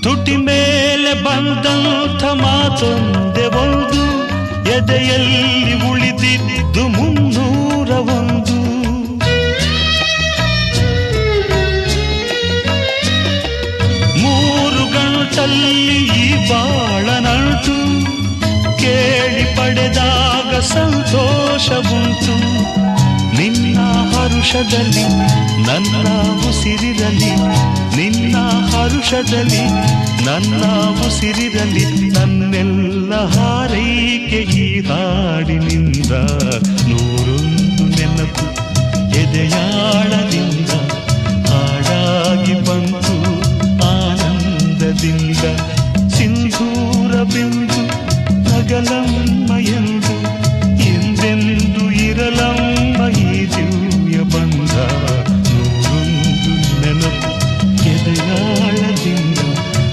ತುಟಿ ಮೇಲೆ ಬಂದಂಥ ಮಾತೊಂದೆ ಒಂದು, ಎದೆಯಲ್ಲಿ ಉಳಿದಿದ್ದು 301. ಮೂರು ಗಂಟಲ್ಲಿ ಈ ಬಾಳನಂಟು, ಕೇಳಿ ಪಡೆದಾಗ ಸಂತೋಷವುಂಟು. ನಿನ್ನ ಹರುಷದಲ್ಲಿ ನನ್ನ ಉಸಿರಿರಲಿ, ನಿನ್ನ ಹರುಷದಲ್ಲಿ ನನ್ನ ಉಸಿರಿರಲಿ. ನನ್ನೆಲ್ಲ ಹಾರೈಕೆ ಈ ಹಾಡಿನಿಂದ, 101 ನೆನಪು ಎದೆಯಾಳದಿಂದ ಹಾಡಾಗಿ ಬಂತು ಆನಂದದಿಂದ. ಸಿಂಧೂರ ಬಿಂದು ನಗಲಂ